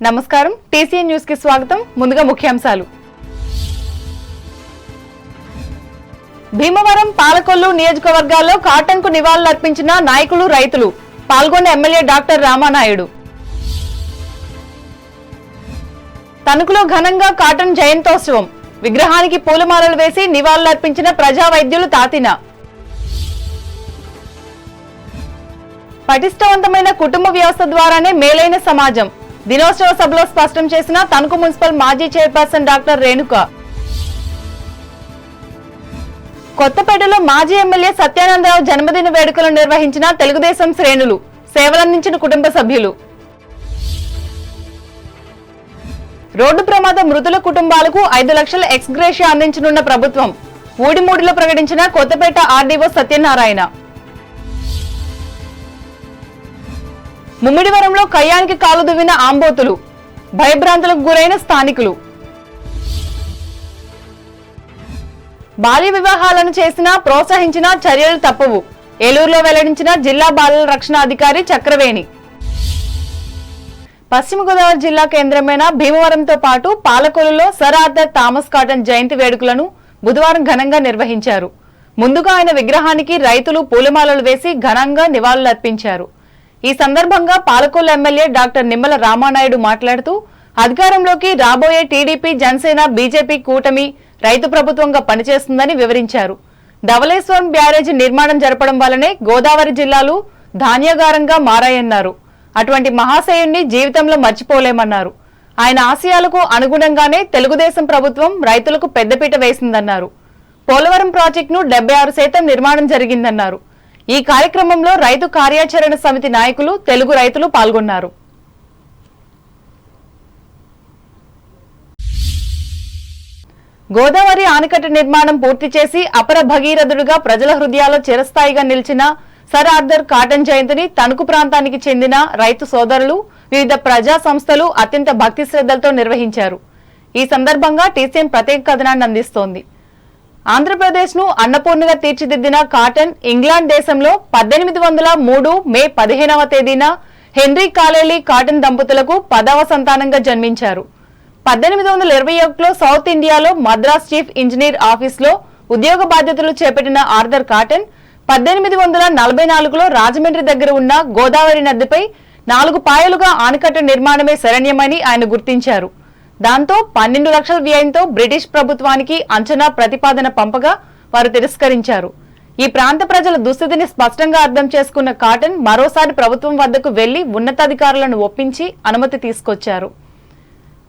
నమస్కారం TCN news కి స్వాగతం. ముందుగా ముఖ్యాంశాలు. భీమవరం, పాలకొల్లు నియోజకవర్గాల్లో కాటన్ కు నివాళులర్పించిన నాయకులు, రైతులు. పాల్గొన్న ఎమ్మెల్యే డాక్టర్ రామానాయుడు. తణుకులో ఘనంగా కాటన్ జయంతోత్సవం. విగ్రహానికి పూలమాలలు వేసి నివాళులర్పించిన ప్రజా వైద్యులు తాతిన. పటిష్టవంతమైన కుటుంబ వ్యవస్థ ద్వారానే మేలైన సమాజం. దినోత్సవ సభలో స్పష్టం చేసిన తణుకు మున్సిపల్ మాజీ చైర్పర్సన్ డాక్టర్ రేణుక. కొత్తపేటలో మాజీ ఎమ్మెల్యే సత్యానందరావు జన్మదిన వేడుకలు నిర్వహించిన తెలుగుదేశం శ్రేణులు. సేవలందించిన కుటుంబ సభ్యులు. రోడ్డు ప్రమాద మృతుల కుటుంబాలకు 5 లక్షల ఎక్స్గ్రేషియా అందించనున్న ప్రభుత్వం. ఊడిమూడిలో ప్రకటించిన కొత్తపేట ఆర్డీఓ సత్యనారాయణ. ముమ్మిడివరంలో కయ్యానికి కాలు దువ్విన ఆంబోతులు. భయభ్రాంతులకు గురైన స్థానికులు. బాల్య వివాహాలను చేసినా ప్రోత్సహించినా చర్యలు తప్పవు. ఏలూరులో వెల్లడించిన జిల్లా బాలల రక్షణ అధికారి చక్రవేణి. పశ్చిమ గోదావరి జిల్లా కేంద్రమైన భీమవరంతో పాటు పాలకొల్లులో సర్ ఆర్థర్ థామస్ కాటన్ జయంతి వేడుకలను బుధవారం ఘనంగా నిర్వహించారు. ముందుగా ఆయన విగ్రహానికి రైతులు పూలమాలలు వేసి ఘనంగా నివాళులర్పించారు. ఈ సందర్భంగా పాలకొల్లు ఎమ్మెల్యే డాక్టర్ నిమ్మల రామానాయుడు మాట్లాడుతూ అధికారంలోకి రాబోయే టీడీపీ, జనసేన, బీజేపీ కూటమి రైతు ప్రభుత్వంగా పనిచేస్తుందని వివరించారు. ధవళేశ్వరం బ్యారేజీ నిర్మాణం జరపడం వల్లనే గోదావరి జిల్లాలు ధాన్యాగారంగా మారాయన్నారు. అటువంటి మహాశయుణ్ణి జీవితంలో మర్చిపోలేమన్నారు. ఆయన ఆశయాలకు అనుగుణంగానే తెలుగుదేశం ప్రభుత్వం రైతులకు పెద్దపీట వేసిందన్నారు. పోలవరం ప్రాజెక్టును 76% నిర్మాణం జరిగిందన్నారు. ఈ కార్యక్రమంలో రైతు కార్యాచరణ సమితి నాయకులు, తెలుగు రైతులు పాల్గొన్నారు. గోదావరి ఆనకట్ట నిర్మాణం పూర్తి చేసి అపర భగీరథుడుగా ప్రజల హృదయాల్లో చిరస్థాయిగా నిలిచిన సర్ ఆర్థర్ కాటన్ జయంతిని తణుకు ప్రాంతానికి చెందిన రైతు సోదరులు, వివిధ ప్రజా సంస్థలు అత్యంత భక్తి శ్రద్ధలతో నిర్వహించారు. ఈ సందర్భంగా టీసీఎన్ ప్రత్యేక కథనాన్ని అందిస్తోంది. ఆంధ్రప్రదేశ్ ను అన్నపూర్ణగా తీర్చిదిద్దిన కాటన్ ఇంగ్లాండ్ దేశంలో 1803 మే 15వ తేదీన హెన్రీ కాలేలీ కాటన్ దంపతులకు 10వ సంతానంగా జన్మించారు. 1821లో సౌత్ ఇండియాలో మద్రాస్ చీఫ్ ఇంజనీర్ ఆఫీస్లో ఉద్యోగ బాధ్యతలు చేపట్టిన ఆర్థర్ కాటన్ 1844లో రాజమండ్రి దగ్గర ఉన్న గోదావరి నదిపై 4 పాయలుగా ఆనకట్ట నిర్మాణమే శరణ్యమని ఆయన గుర్తించారు. దాంతో 12 లక్షల వ్యయంతో బ్రిటిష్ ప్రభుత్వానికి అంచనా ప్రతిపాదన పంపగా వారు తిరస్కరించారు. ఈ ప్రాంత ప్రజల దుస్థితిని స్పష్టంగా అర్థం చేసుకున్న కాటన్ మరోసారి ప్రభుత్వం వద్దకు వెళ్లి ఉన్నతాధికారులను ఒప్పించి అనుమతి తీసుకొచ్చారు.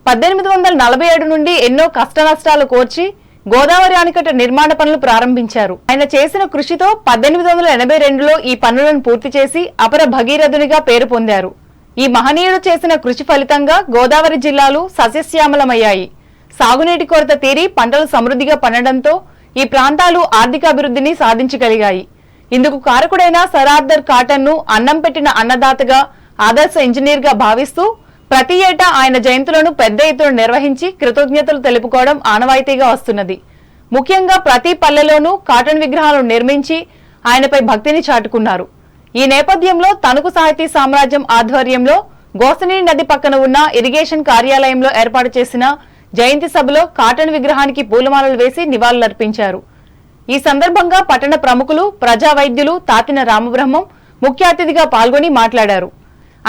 1847 నుండి ఎన్నో కష్టనష్టాలు కోర్చి గోదావరి ఆనకట్ట నిర్మాణ పనులు ప్రారంభించారు. ఆయన చేసిన కృషితో 1882లో ఈ పనులను పూర్తి చేసి అపర భగీరథునిగా పేరు పొందారు. ఈ మహనీయుడు చేసిన కృషి ఫలితంగా గోదావరి జిల్లాలు సస్యశ్యామలమయ్యాయి. సాగునీటి కొరత తీరి పంటలు సమృద్ధిగా పండడంతో ఈ ప్రాంతాలు ఆర్థిక అభివృద్ధిని సాధించగలిగాయి. ఇందుకు కారకుడైన సర్ ఆర్థర్ కాటన్ ను అన్నం పెట్టిన అన్నదాతగా, ఆదర్శ ఇంజనీర్ గా భావిస్తూ ప్రతి ఏటా ఆయన జయంతులను పెద్ద ఎత్తున నిర్వహించి కృతజ్ఞతలు తెలుపుకోవడం ఆనవాయితీగా వస్తున్నది. ముఖ్యంగా ప్రతి పల్లెలోనూ కాటన్ విగ్రహాలను నిర్మించి ఆయనపై భక్తిని చాటుకున్నారు. ఈ నేపథ్యంలో తణుకు సాహితీ సామ్రాజ్యం ఆధ్వర్యంలో గోసనీ నది పక్కన ఉన్న ఇరిగేషన్ కార్యాలయంలో ఏర్పాటు చేసిన జయంతి సభలో కాటన్ విగ్రహానికి పూలమాలలు వేసి నివాళులర్పించారు. ఈ సందర్భంగా పట్టణ ప్రముఖులు, ప్రజా వైద్యులు తాతిన రామబ్రహ్మం ముఖ్య అతిథిగా పాల్గొని మాట్లాడారు.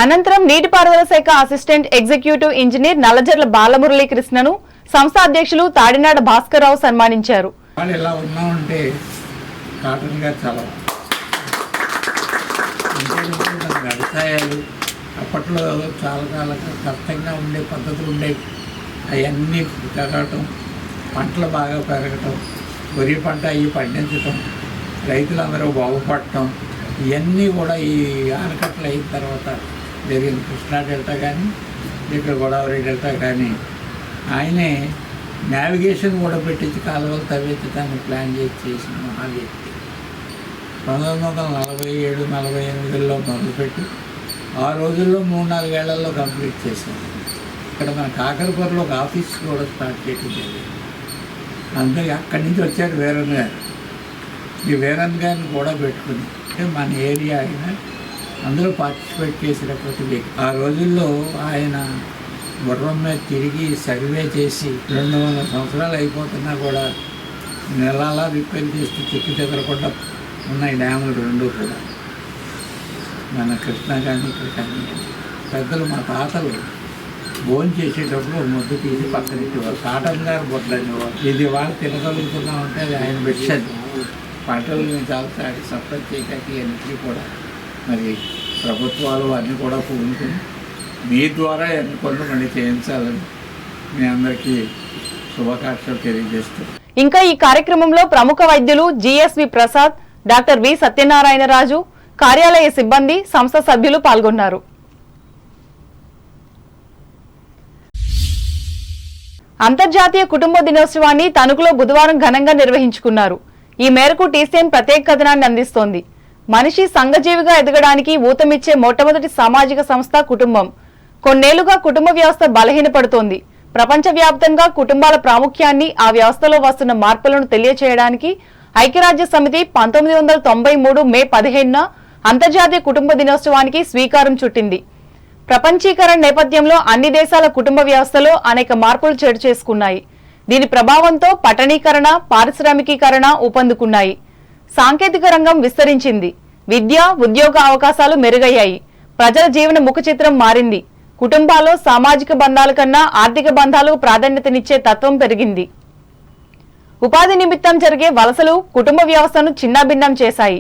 అనంతరం నీటిపారుదల శాఖ అసిస్టెంట్ ఎగ్జిక్యూటివ్ ఇంజనీర్ నల్లజర్ల బాలమురళీకృష్ణను సంస్థ అధ్యక్షులు తాడినాడ భాస్కర్రావు సన్మానించారు. వ్యవసాయాలు అప్పట్లో చాలా కష్టంగా ఉండే పద్ధతులు ఉండేవి. అవన్నీ పెరగటం, పంటలు బాగా పెరగటం, వరి పంట అవి పండించటం, రైతులందరూ బాగుపడటం, ఇవన్నీ కూడా ఈ ఆనకట్టలు అయిన తర్వాత జరిగింది. కృష్ణా డెల్టా కానీ, ఇక్కడ గోదావరి డెల్టా కానీ ఆయనే నావిగేషన్ కూడా పెట్టించి కాలువలు తవ్వించడానికి ప్లాన్ చేసిన మహావ్యక్తి. 1947-48లో మొదలుపెట్టి ఆ రోజుల్లో 3-4 ఏళ్లలో కంప్లీట్ చేశాం. ఇక్కడ మన కాకరపురలో ఒక ఆఫీస్ కూడా స్టార్ట్ చేయడం జరిగింది. అందుకే అక్కడి నుంచి వచ్చాడు వీరన్ గారు. ఈ వీరన్ గారిని కూడా పెట్టుకుని అంటే మన ఏరియా అయినా అందులో పార్టిసిపేట్ చేసిన ప్రతి వ్యక్తి. ఆ రోజుల్లో ఆయన గుర్రం మీద తిరిగి సర్వే చేసి 200 సంవత్సరాలు అయిపోతున్నా కూడా నెలలా రిపేర్ చేస్తూ చెక్కు చెదరకుండా ఉన్నాయి డ్యాములు రెండు కూడా. మన కృష్ణా కానీ ఇక్కడ కానీ పెద్దలు మా తాతలు భోజనం చేసేటప్పుడు ముద్దు తీసి పక్కనెట్టేవారు. కాటన్ గారు బొట్టనేవారు. ఇది వాళ్ళు తినగలుగుతున్నామంటే అది ఆయన పెట్టారు. పంటలు చాలా సప్లై చేయడానికి అన్నింటినీ కూడా మరి ప్రభుత్వాలు అన్నీ కూడా పూనుకుని మీ ద్వారా ఎన్ని పనులు మళ్ళీ చేయించాలని మీ అందరికీ శుభాకాంక్షలు తెలియజేస్తూ ఇంకా ఈ కార్యక్రమంలో ప్రముఖ వైద్యులు GSV Prasad, doctor V Satyanarayanaraju, కార్యాలయ సిబ్బంది, సంస్థ సభ్యులు పాల్గొన్నారు. అంతర్జాతీయ కుటుంబ దినోత్సవాన్ని తణుకులో బుధవారం ఘనంగా నిర్వహించుకున్నారు. ఈ మేరకు టీసీఎన్ ప్రత్యేక కథనాన్ని అందిస్తోంది. మనిషి సంఘజీవిగా ఎదగడానికి ఊతమిచ్చే మొట్టమొదటి సామాజిక సంస్థ కుటుంబం. కొన్నేళ్లుగా కుటుంబ వ్యవస్థ బలహీనపడుతోంది. ప్రపంచవ్యాప్తంగా కుటుంబాల ప్రాముఖ్యాన్ని, ఆ వ్యవస్థలో వస్తున్న మార్పులను తెలియచేయడానికి ఐక్యరాజ్య సమితి 1993 మే 15న అంతర్జాతీయ కుటుంబ దినోత్సవానికి శ్రీకారం చుట్టింది. ప్రపంచీకరణ నేపథ్యంలో అన్ని దేశాల కుటుంబ వ్యవస్థలో అనేక మార్పులు చోటు చేసుకున్నాయి. దీని ప్రభావంతో పట్టణీకరణ, పారిశ్రామికీకరణ ఊపందుకున్నాయి. సాంకేతిక రంగం విస్తరించింది. విద్య, ఉద్యోగ అవకాశాలు మెరుగయ్యాయి. ప్రజల జీవన ముఖ చిత్రం మారింది. కుటుంబాల్లో సామాజిక బంధాల కన్నా ఆర్థిక బంధాలకు ప్రాధాన్యతనిచ్చే తత్వం పెరిగింది. ఉపాధి నిమిత్తం జరిగే వలసలు కుటుంబ వ్యవస్థను చిన్నాభిన్నం చేశాయి.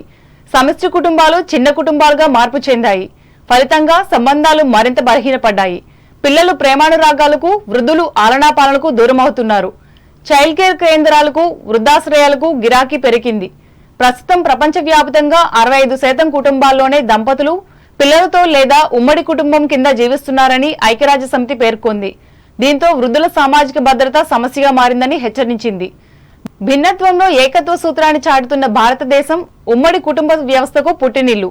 సమిష్టి కుటుంబాలు చిన్న కుటుంబాలుగా మార్పు చెందాయి. ఫలితంగా సంబంధాలు మరింత బలహీనపడ్డాయి. పిల్లలు ప్రేమానురాగాలకు, వృద్ధులు ఆలనాపాలనకు దూరమవుతున్నారు. చైల్డ్ కేర్ కేంద్రాలకు, వృద్ధాశ్రయాలకు గిరాకీ పెరిగింది. ప్రస్తుతం ప్రపంచవ్యాప్తంగా 65% కుటుంబాల్లోనే దంపతులు పిల్లలతో లేదా ఉమ్మడి కుటుంబం కింద జీవిస్తున్నారని ఐక్యరాజ్య సమితి పేర్కొంది. దీంతో వృద్ధుల సామాజిక భద్రత సమస్యగా మారిందని హెచ్చరించింది. భిన్నత్వంలో ఏకత్వ సూత్రాన్ని చాటుతున్న భారతదేశం ఉమ్మడి కుటుంబ వ్యవస్థకు పుట్టినిల్లు.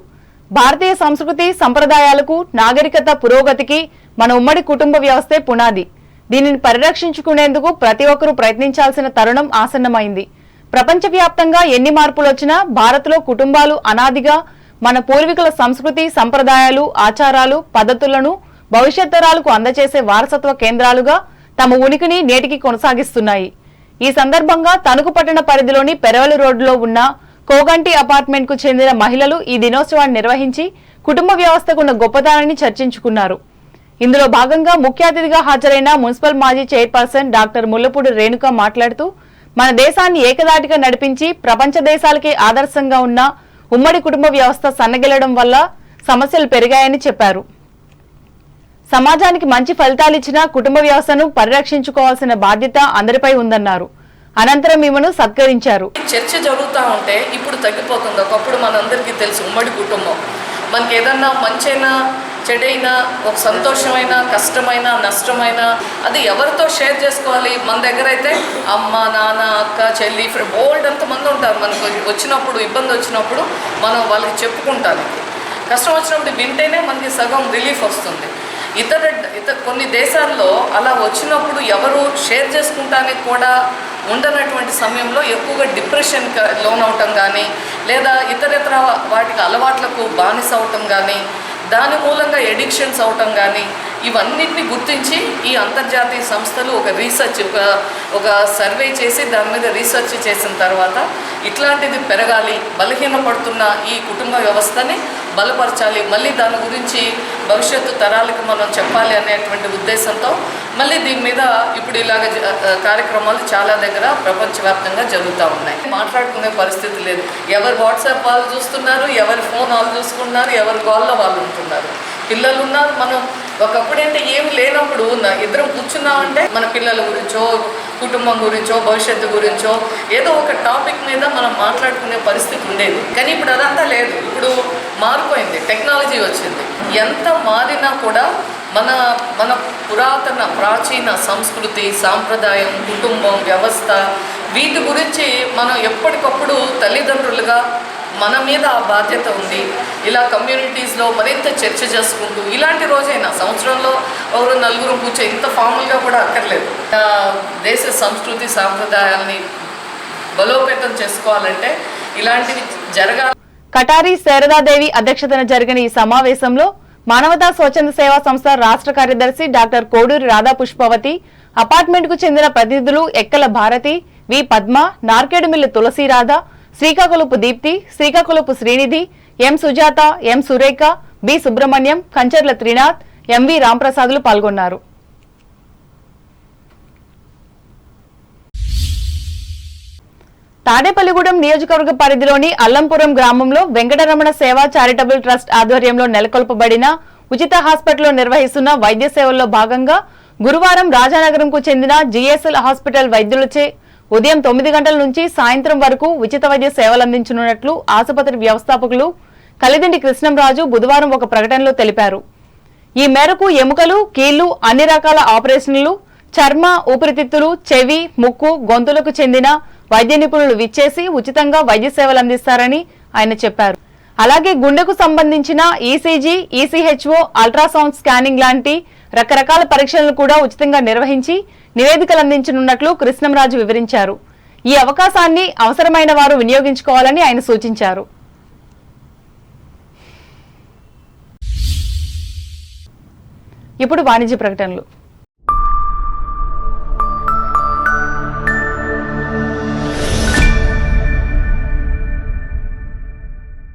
భారతీయ సంస్కృతి, సంప్రదాయాలకు, నాగరికత పురోగతికి మన ఉమ్మడి కుటుంబ వ్యవస్థే పునాది. దీనిని పరిరక్షించుకునేందుకు ప్రతి ఒక్కరూ ప్రయత్నించాల్సిన తరుణం ఆసన్నమైంది. ప్రపంచవ్యాప్తంగా ఎన్ని మార్పులు వచ్చినా భారత్లో కుటుంబాలు అనాదిగా మన పూర్వీకుల సంస్కృతి, సంప్రదాయాలు, ఆచారాలు, పద్ధతులను భవిష్యత్ తరాలకు అందజేసే వారసత్వ కేంద్రాలుగా తమ ఉనికిని నేటికి కొనసాగిస్తున్నాయి. ఈ సందర్భంగా తణుకు పట్టణ పరిధిలోని పెరవలి రోడ్డులో ఉన్న కోగంటి అపార్ట్మెంట్ కు చెందిన మహిళలు ఈ దినోత్సవాన్ని నిర్వహించి కుటుంబ వ్యవస్థకున్న గొప్పతనాన్ని చర్చించుకున్నారు. ఇందులో భాగంగా ముఖ్య అతిథిగా హాజరైన మున్సిపల్ మాజీ చైర్పర్సన్ డాక్టర్ ముల్లపూడి రేణుక మాట్లాడుతూ, మన దేశాన్ని ఏకదాటిగా నడిపించి ప్రపంచ దేశాలకే ఆదర్శంగా ఉన్న ఉమ్మడి కుటుంబ వ్యవస్థ సన్నగిల్లడం వల్ల సమస్యలు పెరిగాయని చెప్పారు. సమాజానికి మంచి ఫలితాలిచ్చిన కుటుంబ వ్యవస్థను పరిరక్షించుకోవాల్సిన బాధ్యత అందరిపై ఉందన్నారు. అనంతరం ఈమెను సత్కరించారు. చర్చ జరుగుతూ ఉంటే ఇప్పుడు తగ్గిపోతుంది. ఒకప్పుడు మనందరికీ తెలుసు ఉమ్మడి కుటుంబం మనకి ఏదన్నా మంచైనా చెడైనా, ఒక సంతోషమైన, కష్టమైన, నష్టమైన అది ఎవరితో షేర్ చేసుకోవాలి? మన దగ్గర అయితే అమ్మ, నాన్న, అక్క, చెల్లి, ఓల్డ్ అంతమంది ఉంటారు. మనకు వచ్చినప్పుడు ఇబ్బంది వచ్చినప్పుడు మనం వాళ్ళకి చెప్పుకుంటానికి, కష్టం వచ్చినప్పుడు వింటేనే మనకి సగం రిలీఫ్ వస్తుంది. ఇతర కొన్ని దేశాల్లో అలా వచ్చినప్పుడు ఎవరు షేర్ చేసుకుంటానికి కూడా ఉండనటువంటి సమయంలో ఎక్కువగా డిప్రెషన్ లోనవటం కానీ, లేదా ఇతరితర వాటికి అలవాట్లకు బానిస అవటం కానీ, దాని మూలంగా ఎడిక్షన్స్ అవటం కానీ, ఇవన్నిటిని గుర్తించి ఈ అంతర్జాతీయ సంస్థలు ఒక రీసెర్చ్, ఒక సర్వే చేసి దాని మీద రీసెర్చ్ చేసిన తర్వాత ఇట్లాంటిది పెరగాలి, బలహీనపడుతున్న ఈ కుటుంబ వ్యవస్థని బలపరచాలి, మళ్ళీ దాని గురించి భవిష్యత్తు తరాలకు మనం చెప్పాలి అనేటువంటి ఉద్దేశంతో మళ్ళీ దీని మీద ఇప్పుడు ఇలాగ కార్యక్రమాలు చాలా దగ్గర ప్రపంచవ్యాప్తంగా జరుగుతూ ఉన్నాయి. మాట్లాడుకునే పరిస్థితి లేదు. ఎవరు వాట్సాప్ వాళ్ళు చూస్తున్నారు, ఎవరి ఫోన్ వాళ్ళు చూసుకున్నారు, ఎవరి కాల్లో వాళ్ళు ఉంటున్నారు. పిల్లలు ఉన్నారు. మనం ఒకప్పుడంటే ఏమి లేనప్పుడు ఇద్దరం కూర్చున్నామంటే మన పిల్లల గురించో, కుటుంబం గురించో, భవిష్యత్తు గురించో ఏదో ఒక టాపిక్ మీద మనం మాట్లాడుకునే పరిస్థితి ఉండేది. కానీ ఇప్పుడు అదంతా లేదు. ఇప్పుడు మారిపోయింది, టెక్నాలజీ వచ్చింది. ఎంత మారినా కూడా మన పురాతన ప్రాచీన సంస్కృతి, సాంప్రదాయం, కుటుంబం వ్యవస్థ వీటి గురించి మనం ఎప్పటికప్పుడు తల్లిదండ్రులుగా మన మీద ఆ బాధ్యత ఉంది. ఇలా కమ్యూనిటీస్లో మరింత చర్చ చేసుకుంటూ ఇలాంటి రోజైనా సంవత్సరంలో ఎవరు నలుగురు కూర్చో ఇంత ఫార్మల్గా కూడా అక్కర్లేదు. దేశ సంస్కృతి సాంప్రదాయాల్ని బలోపేతం చేసుకోవాలంటే ఇలాంటివి జరగాలి. కటారి శారదాదేవి అధ్యక్షతన జరిగిన ఈ సమావేశంలో మానవతా స్వచ్ఛంద సేవా సంస్థ రాష్ట్ర కార్యదర్శి డాక్టర్ కోడూరి రాధా పుష్పవతి, అపార్ట్మెంట్ కు చెందిన ప్రతినిధులు ఎక్కల భారతి, వి పద్మ, నార్కేడుమిల్లి తులసిరాధ, శ్రీకాకుళపు దీప్తి, శ్రీకాకుళపు శ్రీనిధి, ఎం సుజాత, ఎం సురేఖ, బి సుబ్రహ్మణ్యం, కంచర్ల త్రినాథ్, ఎంవి రాంప్రసాద్లు పాల్గొన్నారు. తాడేపల్లిగూడెం నియోజకవర్గ పరిధిలోని అల్లంపురం గ్రామంలో వెంకటరమణ సేవా చారిటబుల్ ట్రస్ట్ ఆధ్వర్యంలో నెలకొల్పబడిన ఉచిత హాస్పిటల్లో నిర్వహిస్తున్న వైద్య సేవల్లో భాగంగా గురువారం రాజానగరంకు చెందిన జిఎస్ఎల్ హాస్పిటల్ వైద్యులచే ఉదయం 9 గంటల నుంచి సాయంత్రం వరకు ఉచిత వైద్య సేవలందించనున్నట్లు ఆసుపత్రి వ్యవస్థాపకులు కలిదిండి కృష్ణంరాజు బుధవారం ఒక ప్రకటనలో తెలిపారు. ఈ మేరకు ఎముకలు, కీళ్లు, అన్ని రకాల ఆపరేషన్లు, చర్మ, ఊపిరితిత్తులు, చెవి, ముక్కు, గొంతులకు చెందిన వైద్య నిపుణులు విచ్చేసి ఉచితంగా వైద్య సేవలు అందిస్తారని ఆయన చెప్పారు. అలాగే గుండెకు సంబంధించిన ఈసీజీ, ఈసీహెచ్ఓ, అల్ట్రాసౌండ్ స్కానింగ్ లాంటి రకరకాల పరీక్షలను కూడా ఉచితంగా నిర్వహించి నివేదికలు అందించనున్నట్లు కృష్ణంరాజు వివరించారు. ఈ అవకాశాన్ని అవసరమైన వారు వినియోగించుకోవాలని ఆయన సూచించారు. ఇప్పుడు వాణిజ్య ప్రకటనలు.